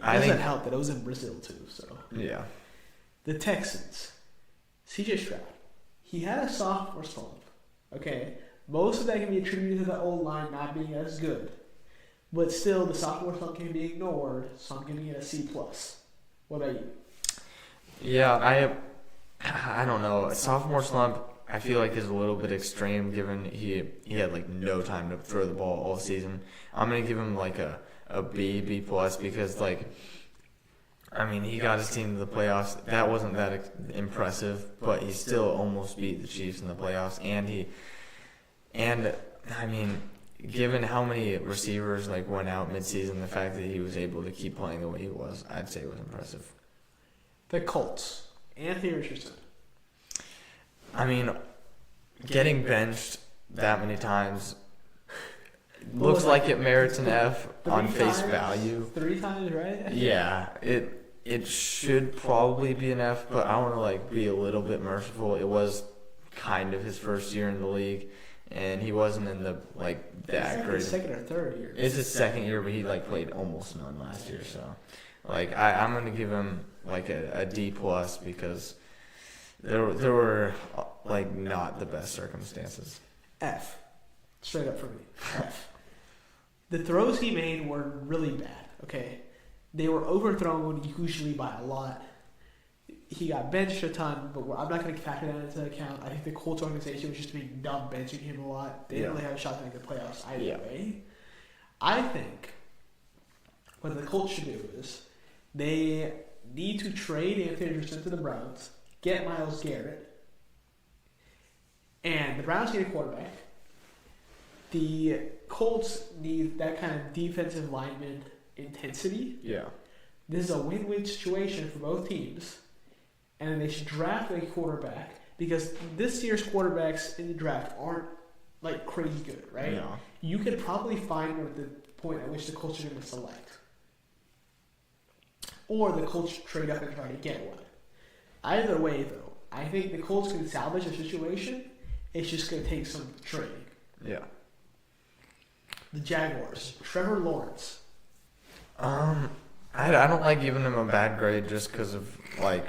I think that helped that it was in Brazil too. So yeah. The Texans, C.J. Stroud, he had a sophomore slump. Okay, most of that can be attributed to the old line not being as good, but still the sophomore slump can be ignored. So I'm giving it a C+. What about you? Yeah, I don't know. A sophomore slump, I feel like is a little bit extreme given he had like no time to throw the ball all season. I'm gonna give him like a B+ because like, I mean, he got his team to the playoffs. That wasn't that impressive, but he still almost beat the Chiefs in the playoffs. And I mean, given how many receivers like went out midseason, the fact that he was able to keep playing the way he was, I'd say it was impressive. The Colts, Anthony Richardson. I mean, getting benched that many times looks like it merits an F on face value. 3 times, right? Yeah, it should probably be an F, but I want to like be a little bit merciful. It was kind of his first year in the league, and he wasn't in the like that great. It's his second or third year. It's his second year, but he like played almost none last year. So, like I'm gonna give him like a D+ because there were like not the best circumstances. F, straight up for me. F. The throws he made were really bad. Okay. They were overthrown, usually by a lot. He got benched a ton, but I'm not going to factor that into account. I think the Colts organization was just being dumb benching him a lot. They didn't really have a shot to make the playoffs either way. I think what the Colts should do is they need to trade Anthony Richardson to the Browns, get Myles Garrett, and the Browns need a quarterback. the Colts need that kind of defensive lineman intensity. Yeah. This is a win-win situation for both teams, and they should draft a quarterback because this year's quarterbacks in the draft aren't like crazy good, right? No. You could probably find one at the point at which the Colts are going to select, or the Colts trade up and try to get one. Either way, though, I think the Colts can salvage the situation. It's just going to take some training. Yeah. The Jaguars, Trevor Lawrence. I don't like giving him a bad grade just because of like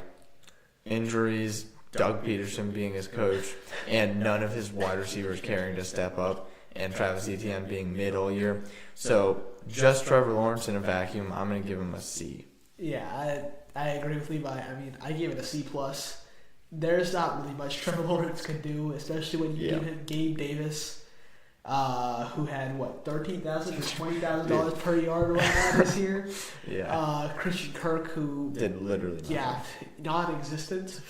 injuries, Doug Peterson being his coach, and none of his wide receivers caring to step up, and Travis Etienne being mid all year. So just Trevor Lawrence in a vacuum, I'm gonna give him a C. Yeah, I agree with Levi. I mean, I give it a C+. There's not really much Trevor Lawrence could do, especially when you give him Gabe Davis, who had $13,000 or $20,000 per yard or whatnot this year. Yeah. Christian Kirk, who did literally nothing. Yeah, non-existent.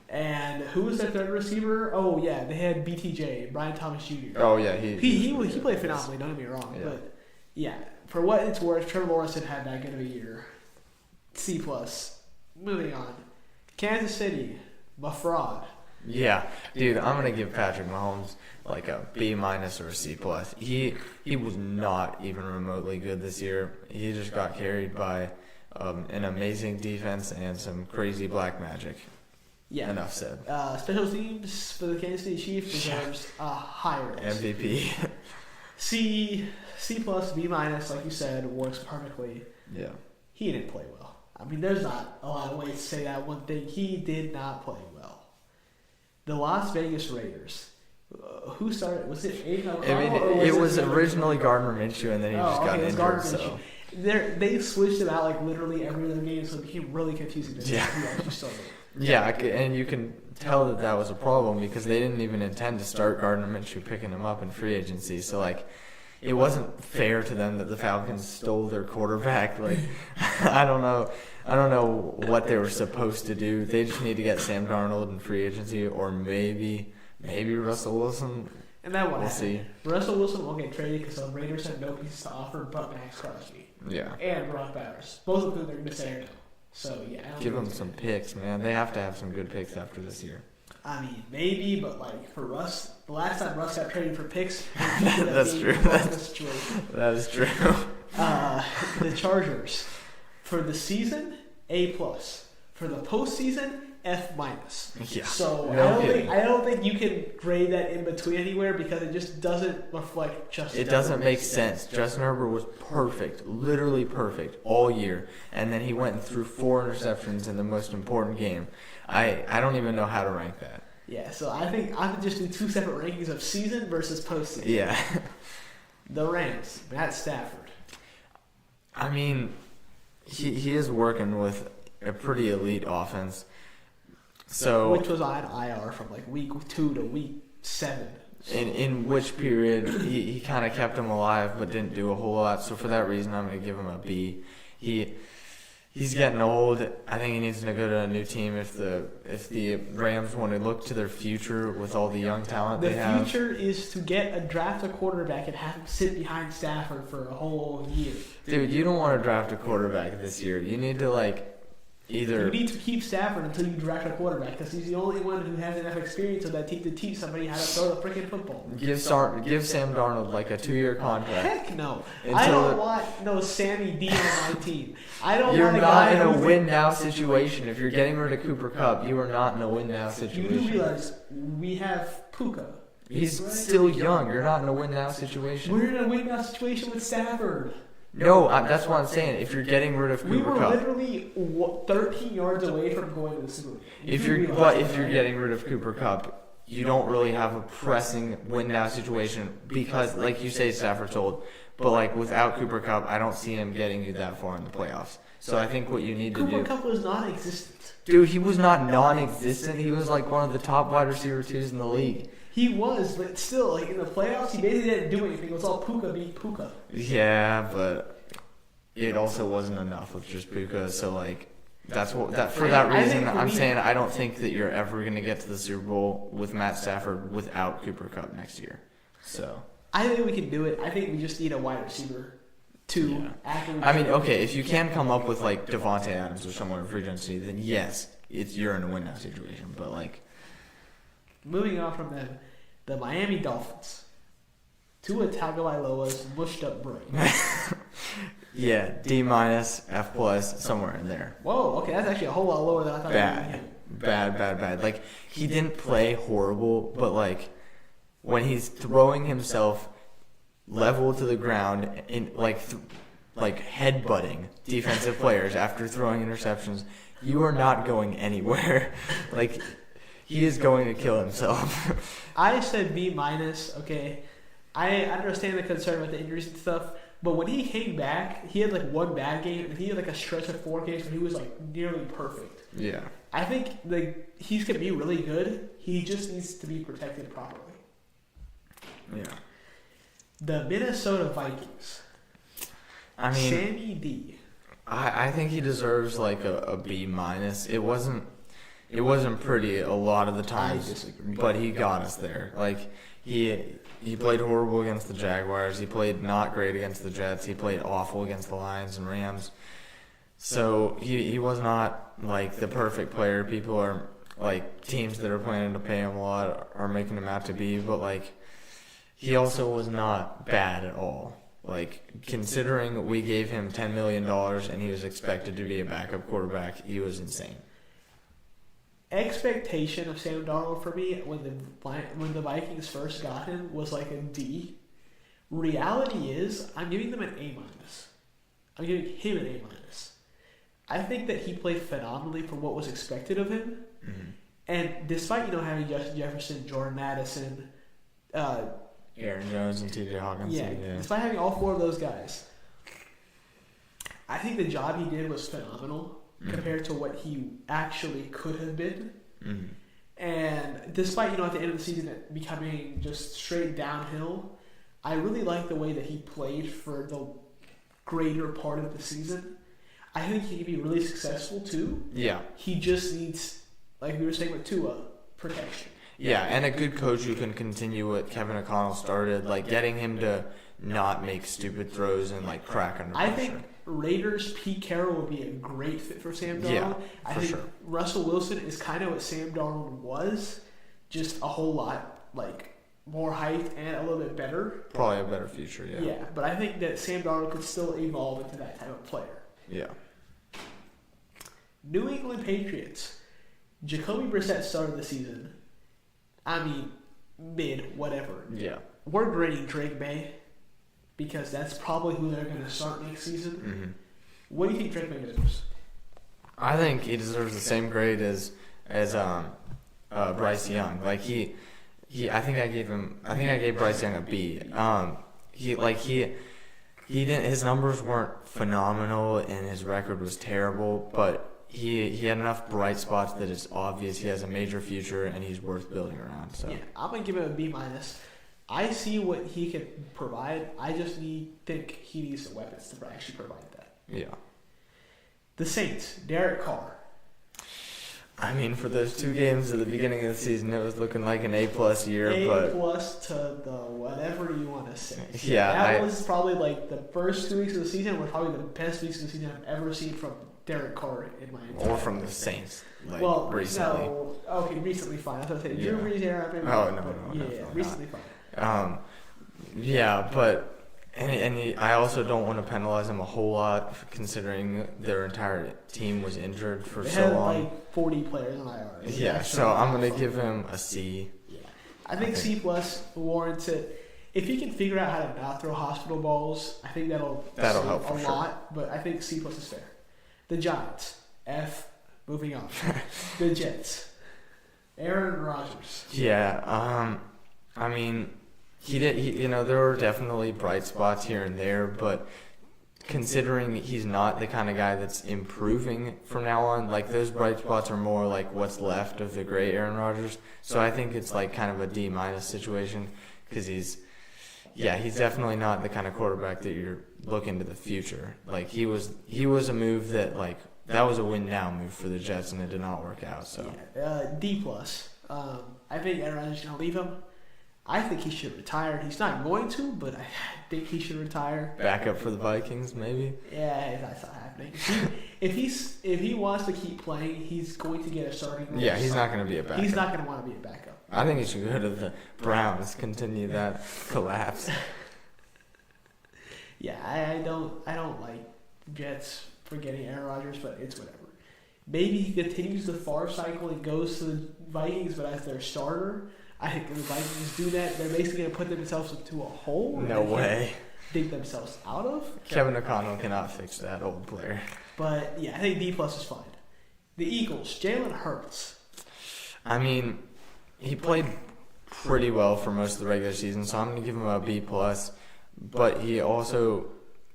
And who was their third receiver? Oh yeah, they had BTJ, Brian Thomas Jr. Oh yeah, he played phenomenally. Don't get me wrong, but yeah, for what it's worth, Trevor Lawrence had that good of a year. C+. Moving on, Kansas City, the fraud. Yeah, dude, I'm gonna give Patrick Mahomes like a B- or a C+. He was not even remotely good this year. He just got carried by an amazing defense and some crazy black magic. Yeah. Enough said. Special teams for the Kansas City Chiefs deserves a higher MVP. C+, B-, like you said, works perfectly. Yeah. He didn't play well. I mean, there's not a lot of ways to say that one thing. He did not play well. The Las Vegas Raiders. Who started? Was it Aiden O'Connell? It was originally Gardner Minshew, and then he just got injured. So. They switched him out like literally every other game, so it became really confusing. Yeah. Yeah, and you can tell that was a problem because they didn't even intend to start Gardner Minshew picking him up in free agency. So like, it wasn't fair to them that the Falcons stole their quarterback. Like, I don't know what they were supposed to do. They just need to get Sam Darnold in free agency, or maybe Russell Wilson. And that won't we'll happen. See. Russell Wilson won't get traded because the Raiders have no pieces to offer but Max Crosby. Yeah. And Brock Bowers. Both of whom they're going to say no. So, yeah. Give them some picks, man. They have to have some good picks after this year. I mean, maybe, but like for Russ, the last time Russ got traded for picks, that's true. That is true. The Chargers, for the season, A+. For the postseason, F-. Yeah. So I don't think you can grade that in between anywhere because it just doesn't reflect Justin. It doesn't make sense. Justin Herbert was perfect, literally perfect all year, and then he went and threw 4 interceptions in the most important game. I don't even know how to rank that. Yeah, so I think I could just do 2 separate rankings of season versus postseason. Yeah. The Rams, Matt Stafford. I mean, he is working with a pretty elite offense. So which was on IR from like week 2 to week 7. In which period he kind of kept him alive but didn't do a whole lot. So for that reason, I'm going to give him a B. He's getting old. I think he needs to go to a new team if the Rams want to look to their future with all the young talent they have. The future is to draft a quarterback and have him sit behind Stafford for a whole year. Dude, you don't want to draft a quarterback this year. You need to you need to keep Stafford until you draft a quarterback because he's the only one who has enough experience of that team to teach somebody how to throw the freaking football. Give Sam Darnold like a 2-year contract. Heck no. I don't want no Sammy D on my team. You're not in a win-now situation. If you're getting rid of Cooper Kupp, you are not in a win-now situation. You do realize we have Puka. He's still young. You're not in a win-now situation. We're in a win-now situation with Stafford. No, that's what I'm saying. If you're getting rid of Cooper Kupp, literally 13 yards away from going to the Super Bowl. If you're getting rid of Cooper Kupp, you don't really have a pressing win now situation because, like you say, Stafford's old. But without Cooper Kupp, I don't see him getting you that far in the playoffs. So I think what you need to do. Cooper Kupp was non-existent. Dude, he was not non-existent. He was one of the top wide receiver 2s in the league. He was, but still, in the playoffs, he basically didn't do anything. It was all Puka being Puka. Yeah, but it also wasn't enough with just Puka. So, for that reason, I'm saying I don't think that you're ever going to get to the Super Bowl with Matt Stafford without Cooper Kupp next year. So I think we can do it. I think we just need a wide receiver to. I mean, okay, if you can come up with like Devontae Adams or someone in free agency, then yes, you're in a win now situation. But like, moving on from them, the Miami Dolphins. Tua Tagovailoa's mushed up brain. Yeah, D-, F+, somewhere in there. Whoa, okay, that's actually a whole lot lower than I thought. Bad. Like, he didn't play horrible, but like, when he's throwing himself level to the ground in like headbutting defensive players after throwing interceptions, you are not going anywhere. Like, he is going to kill himself. I said B-. Okay, I understand the concern with the injuries and stuff, but when he came back, he had like one bad game, and he had like a stretch of 4 games where he was like nearly perfect. Yeah. I think like he's gonna be really good. He just needs to be protected properly. Yeah. The Minnesota Vikings. I mean, Sammy D. I think he deserves like a B-. It wasn't pretty a lot of the times, but he got us there. Like he played horrible against the Jaguars. He played not great against the Jets. He played awful against the Lions and Rams. So he was not like the perfect player. People are like teams that are planning to pay him a lot are making him out to be, but like he also was not bad at all. Like, considering we gave him $10 million and he was expected to be a backup quarterback, he was insane. Expectation of Sam Darnold for me when the Vikings first got him was like a D. Reality is, I'm giving them an A-. I'm giving him an A-. I think that he played phenomenally for what was expected of him. Mm-hmm. And despite, having Justin Jefferson, Jordan Addison, Aaron Jones and T.J. Hawkins. Yeah, despite having all 4 of those guys, I think the job he did was phenomenal compared to what he actually could have been. Mm-hmm. And despite, at the end of the season it becoming just straight downhill, I really like the way that he played for the greater part of the season. I think he can be really successful too. Yeah. He just needs, like we were saying with Tua, protection. Yeah, and a good coach who can continue what Kevin O'Connell started, like getting him to not make stupid throws and like crack under pressure. I think Raiders' Pete Carroll would be a great fit for Sam Darnold. Yeah, I think Russell Wilson is kind of what Sam Darnold was, just a whole lot like more height and a little bit better. Probably a better future, yeah. Yeah, but I think that Sam Darnold could still evolve into that type of player. Yeah. New England Patriots. Jacoby Brissett started the season. I mean, mid, whatever. Yeah. We're grading Drake May because that's probably who they're going to start next season. Mm-hmm. What do you think Drake May deserves? I think he deserves the same grade as Bryce Young. Like I think I gave Bryce Young a B. He didn't. His numbers weren't phenomenal, and his record was terrible. But he had enough bright spots that it's obvious he has a major future, and he's worth building around. So yeah, I'm gonna give him a B-. I see what he can provide. I just think he needs the weapons to actually provide that. Yeah. The Saints, Derek Carr. I mean, for those 2 games at the beginning of the season, it was looking like an A+ year. A+ to the whatever you want to say. Yeah, that was probably like the first 2 weeks of the season were probably the best weeks of the season I've ever seen from Derek Carr in my entire or from the Saints. Recently. No, okay, recently fine. I was going to say Drew Brees era. No, recently fine. Yeah, but. I also don't want to penalize him a whole lot, considering their entire team was injured for so long. They had like 40 players on IR. Yeah, so I'm going to give him a C. Yeah, I think C+ warrants it. If he can figure out how to not throw hospital balls, I think that'll help a lot. But I think C+ is fair. The Giants, F. Moving on. The Jets, Aaron Rodgers. Yeah, I mean. There were definitely bright spots here and there, but considering he's not the kind of guy that's improving from now on, like those bright spots are more like what's left of the great Aaron Rodgers. So I think it's like kind of a D- situation because he's definitely not the kind of quarterback that you're looking to the future. Like he was a move that was a win now move for the Jets and it did not work out. So D+. I think Aaron Rodgers is gonna leave him. I think he should retire. He's not going to, but I think he should retire. Back up for the Vikings, maybe? Yeah, that's not happening. If he wants to keep playing, he's going to get a starting role. Yeah, he's not going to be a backup. He's not going to want to be a backup. I think he should go to the Browns, continue that collapse. Yeah, I don't like Jets for getting Aaron Rodgers, but it's whatever. Maybe he continues the Favre cycle and goes to the Vikings, but as their starter. I think if the Vikings do that, they're basically going to put themselves into a hole. No way. Dig themselves out of. Kevin O'Connell cannot fix that old player. But yeah, I think D+ is fine. The Eagles, Jalen Hurts. I mean, he played pretty well for most of the regular season, so I'm going to give him a B+. But he also,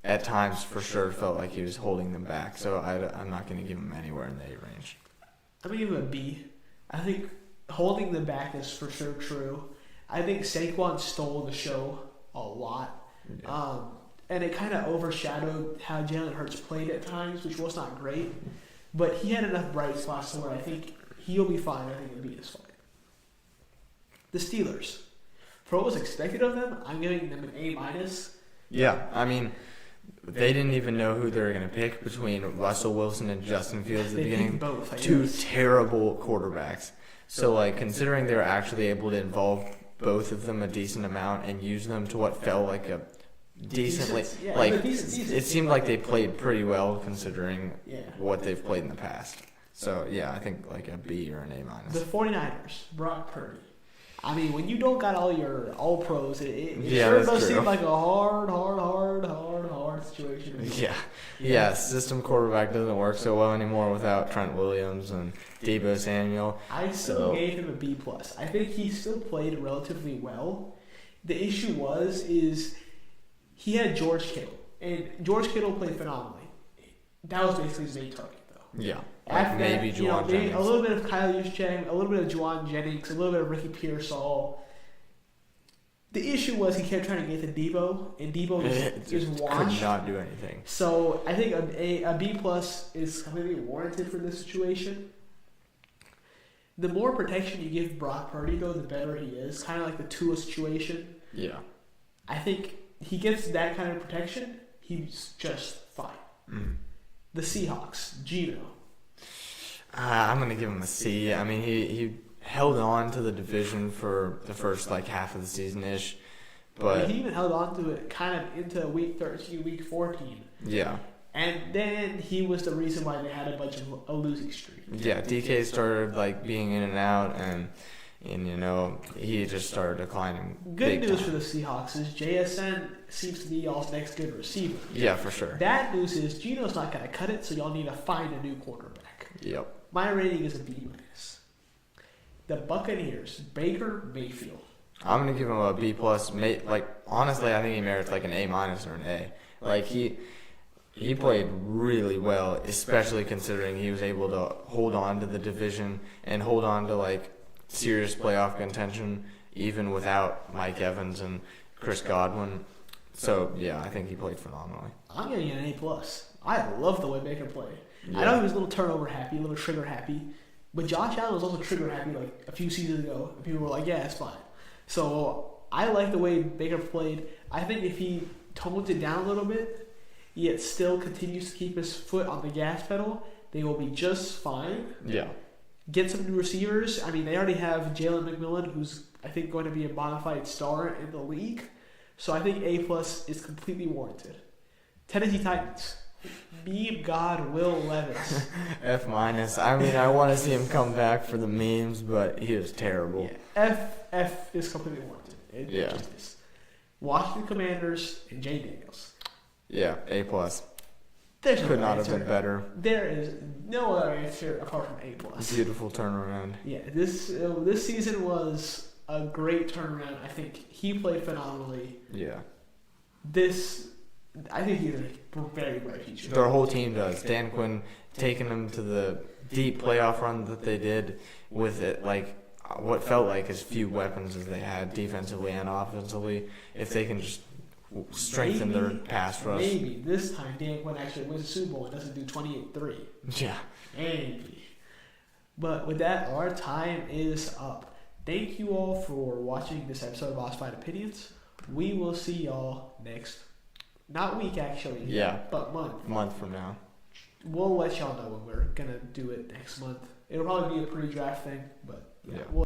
at times, for sure, felt like he was holding them back. So I'm not going to give him anywhere in the A range. I'm going to give him a B. I think holding them back is for sure true. I think Saquon stole the show a lot. Yeah. And it kind of overshadowed how Jalen Hurts played at times, which was not great. But he had enough bright spots where I think he'll be fine. I think the B is fine. The Steelers. For what was expected of them, I'm giving them an A-. Yeah, I mean, they didn't even know who they were going to pick between Russell Wilson and Justin Fields at the beginning. Both, two terrible quarterbacks. So, like, considering they were actually able to involve both of them a decent amount and use them to what felt like a decently, decent. It seemed like they played pretty well considering what they've played in the past. So, yeah, I think like a B or an A-. The 49ers, Brock Purdy. I mean, when you don't got all your all-pros, it sure does seem like a hard situation. Yeah, system quarterback doesn't work so well anymore without Trent Williams and Deebo Samuel. I still gave him a B+. I think he still played relatively well. The issue is he had George Kittle, and George Kittle played phenomenally. That was basically his main target, though. Yeah. After maybe that, Juwan Jennings. A little bit of Kyle Juszczyk, a little bit of Juwan Jennings, a little bit of Ricky Pearsall. The issue was he kept trying to get to Deebo, and Deebo just washed. Could not do anything. So I think a B+ is completely warranted for this situation. The more protection you give Brock Purdy, though, the better he is. Kind of like the Tua situation. Yeah. I think he gets that kind of protection, he's just fine. Mm. The Seahawks, Geno. I'm going to give him a C. I mean, he held on to the division for the first half of the season-ish. But he even held on to it kind of into week 13, week 14. Yeah. And then he was the reason why they had a bunch of a losing streak. Yeah, DK started being in and out, and he just started declining. Good news for the Seahawks is JSN seems to be y'all's next good receiver. Yeah, for sure. Bad news is Geno's not going to cut it, so y'all need to find a new quarterback. Yep. My rating is a B-. The Buccaneers, Baker Mayfield. I'm going to give him a B+. Honestly, I think he merits an A- or an A. He played really well, especially considering he was able to hold on to the division and hold on to serious playoff contention even without Mike Evans and Chris Godwin. So yeah, I think he played phenomenally. I'm giving it an A+. I love the way Baker played. Yeah. I know he was a little turnover happy, a little trigger happy, but Josh Allen was also trigger happy a few seasons ago. And people were like, yeah, it's fine. So I like the way Baker played. I think if he tones it down a little bit, yet still continues to keep his foot on the gas pedal, they will be just fine. Yeah. Get some new receivers. I mean, they already have Jalen McMillan, who's, I think, going to be a bona fide star in the league. So I think A+ is completely warranted. Tennessee Titans. Beeb God Will Levis. F-. I mean, I want to see him come back for the memes, but he was terrible. Yeah. F is completely warranted. It just is. Washington Commanders and Jay Daniels. Yeah, A+. There's Could not have been better. There is no other answer apart from A+. Beautiful turnaround. Yeah, this season was a great turnaround. I think he played phenomenally. Yeah. I think he's a very bright future. Their whole team does. Dan Quinn taking them to the deep playoff run that they did with it, what felt like as few weapons as they had defensively and offensively. If they can just strengthen their pass rush. Maybe this time Dan Quinn actually wins the Super Bowl and doesn't do 28-3. Yeah. Maybe. But with that, our time is up. thank you all for watching this episode of Ossified Opinions. We will see y'all next, not week actually. Yeah. But month. Month from now. We'll let y'all know when we're gonna do it next month. It'll probably be a pre-draft thing, but yeah. We'll